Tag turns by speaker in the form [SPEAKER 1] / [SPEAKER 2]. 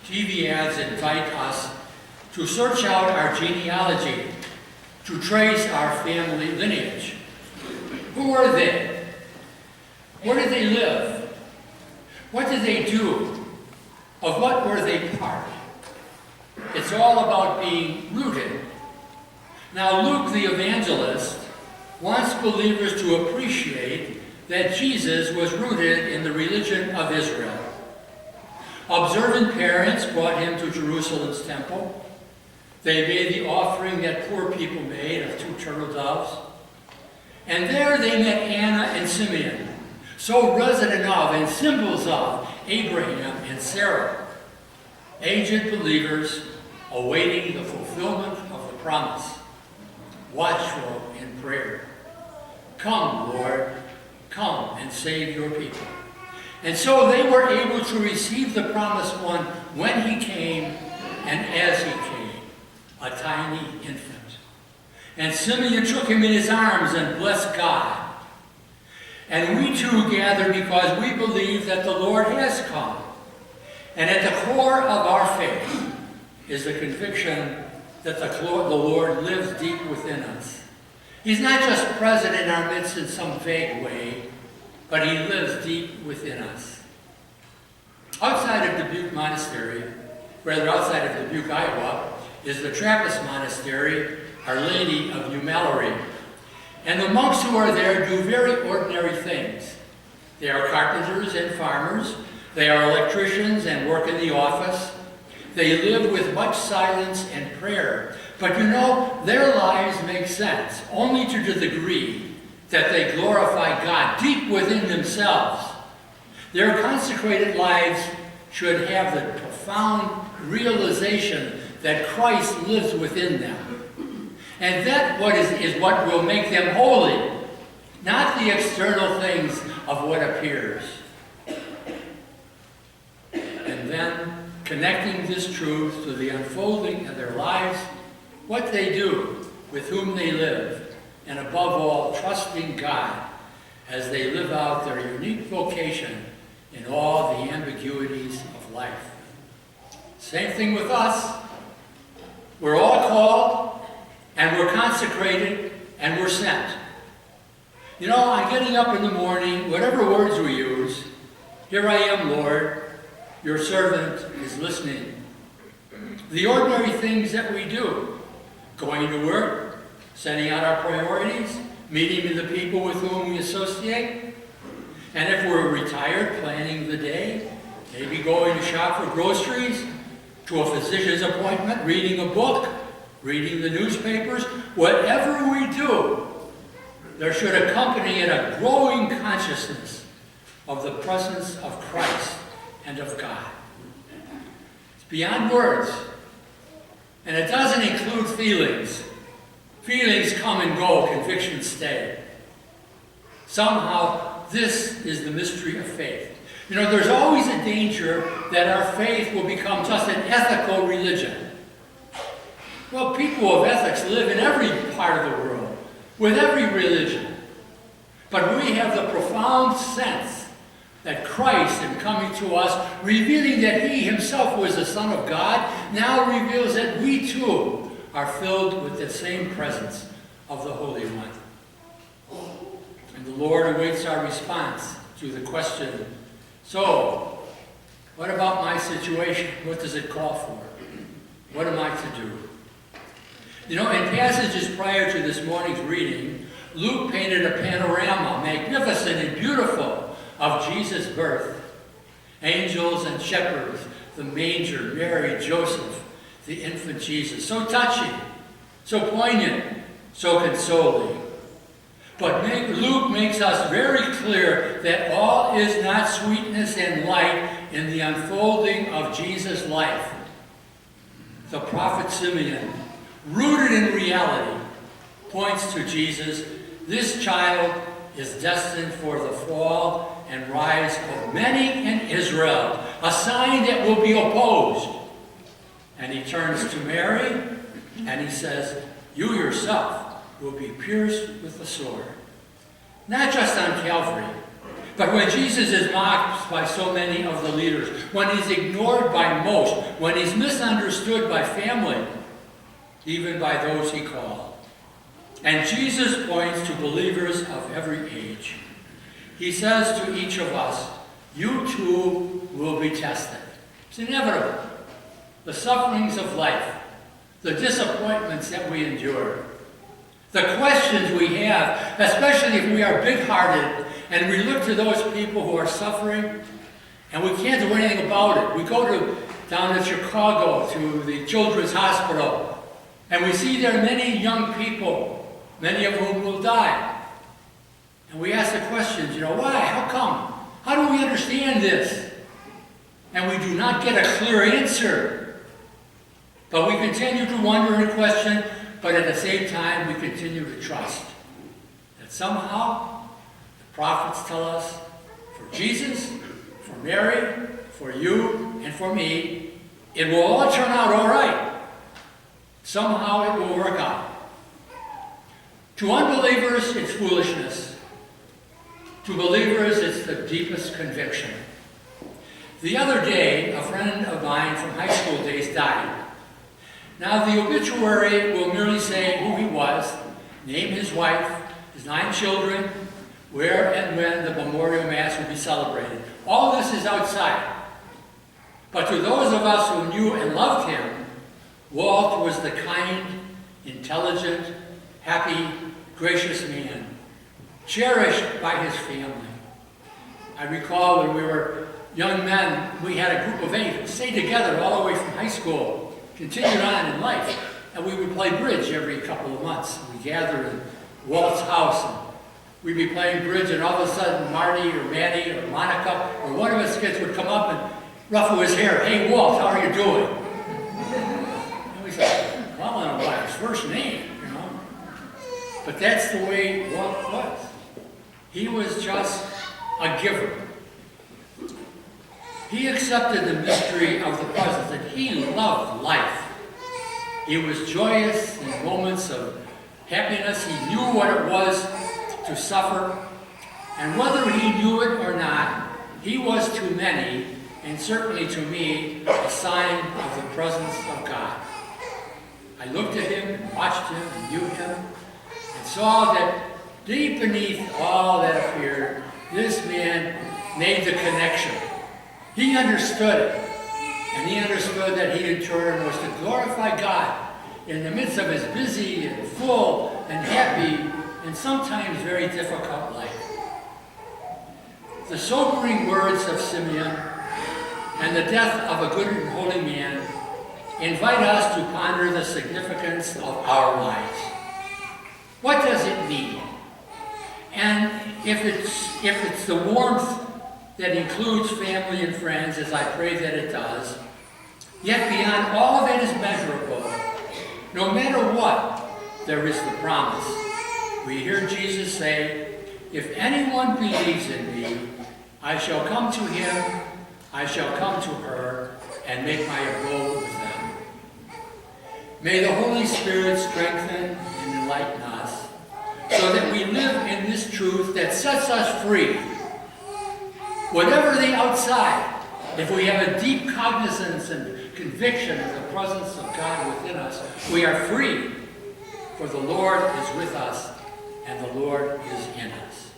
[SPEAKER 1] TV ads invite us to search out our genealogy, to trace our family lineage. Who are they? Where did they live? What did they do? Of what were they part? It's all about being rooted. Now, Luke the evangelist wants believers to appreciate that Jesus was rooted in the religion of Israel. Observant parents brought him to Jerusalem's temple. They made the offering that poor people made of 2 turtle doves. And there they met Anna and Simeon, so resident of and symbols of Abraham and Sarah, aged believers awaiting the fulfillment of the promise, watchful in prayer. Come, Lord, come and save your people. And so they were able to receive the promised one when he came and as he came, a tiny infant. And Simeon took him in his arms and blessed God. And we too gather because we believe that the Lord has come. And at the core of our faith is the conviction that the Lord lives deep within us. He's not just present in our midst in some vague way, but he lives deep within us. Outside of Dubuque Monastery, rather outside of Dubuque, Iowa, is the Trappist Monastery, Our Lady of New Mallory. And the monks who are there do very ordinary things. They are carpenters and farmers. They are electricians and work in the office. They live with much silence and prayer. But you know, their lives make sense only to the degree that they glorify God deep within themselves. Their consecrated lives should have the profound realization that Christ lives within them. And that is what will make them holy, not the external things of what appears. And then, connecting this truth to the unfolding of their lives, what they do, with whom they live, and above all, trusting God as they live out their unique vocation in all the ambiguities of life. Same thing with us. We're all called, and we're consecrated, and we're sent. You know, on getting up in the morning, whatever words we use, here I am, Lord, your servant is listening. The ordinary things that we do, going to work, setting out our priorities, meeting with the people with whom we associate, and if we're retired, planning the day, maybe going to shop for groceries, to a physician's appointment, reading a book, reading the newspapers, whatever we do, there should accompany it a growing consciousness of the presence of Christ and of God. It's beyond words, and it doesn't include feelings. Feelings come and go, convictions stay. Somehow, this is the mystery of faith. You know, there's always a danger that our faith will become just an ethical religion. Well, people of ethics live in every part of the world, with every religion. But we have the profound sense that Christ, in coming to us, revealing that he himself was the Son of God, now reveals that we too are filled with the same presence of the Holy One. And the Lord awaits our response to the question, so, what about my situation? What does it call for? What am I to do? You know, in passages prior to this morning's reading, Luke painted a panorama, magnificent and beautiful, of Jesus' birth. Angels and shepherds, the manger, Mary, Joseph, the infant Jesus. So touching, so poignant, so consoling. But Luke makes us very clear that all is not sweetness and light in the unfolding of Jesus' life. The prophet Simeon, rooted in reality, points to Jesus. This child is destined for the fall and rise of many in Israel, a sign that will be opposed. And he turns to Mary and he says, you yourself will be pierced with the sword. Not just on Calvary, But when Jesus is mocked by so many of the leaders, when he's ignored by most, when he's misunderstood by family, even by those he called, and Jesus points to believers of every age, he says to each of us, you too will be tested. It's inevitable. The sufferings of life, the disappointments that we endure, the questions we have, especially if we are big-hearted and we look to those people who are suffering and we can't do anything about it. We go down to Chicago to the Children's Hospital and we see there many young people, many of whom will die. And we ask the questions, why? How come? How do we understand this? And we do not get a clear answer. But we continue to wonder and question, but at the same time we continue to trust that somehow the prophets tell us, for Jesus, for Mary, for you, and for me, it will all turn out all right. Somehow it will work out. To unbelievers, it's foolishness. To believers, it's the deepest conviction. The other day, a friend of mine from high school days died. Now, the obituary will merely say who he was, name his wife, his 9 children, where and when the memorial mass will be celebrated. All this is outside. But to those of us who knew and loved him, Walt was the kind, intelligent, happy, gracious man, cherished by his family. I recall when we were young men, we had a group of 8 who stayed together all the way from high school, continued on in life, and we would play bridge every couple of months. We gathered in Walt's house, and we'd be playing bridge, and all of a sudden Marty or Maddie or Monica or one of us kids would come up and ruffle his hair. Hey, Walt, how are you doing? And we said, well, I don't know by his first name, But that's the way Walt was. He was just a giver. He accepted the mystery of the presence, and he loved life. He was joyous in moments of happiness. He knew what it was to suffer. And whether he knew it or not, he was to many, and certainly to me, a sign of the presence of God. I looked at him, and watched him, and knew him, and saw that deep beneath all that appeared, this man made the connection. He understood it, and he understood that he in turn was to glorify God in the midst of his busy and full and happy and sometimes very difficult life. The sobering words of Simeon and the death of a good and holy man invite us to ponder the significance of our lives. What does it mean? And if it's the warmth that includes family and friends, as I pray that it does, yet beyond all that is measurable, no matter what, there is the promise. We hear Jesus say, if anyone believes in me, I shall come to him, I shall come to her, and make my abode with them. May the Holy Spirit strengthen and enlighten us, so that we live in this truth that sets us free. Whatever the outside, if we have a deep cognizance and conviction of the presence of God within us, we are free, for the Lord is with us and the Lord is in us.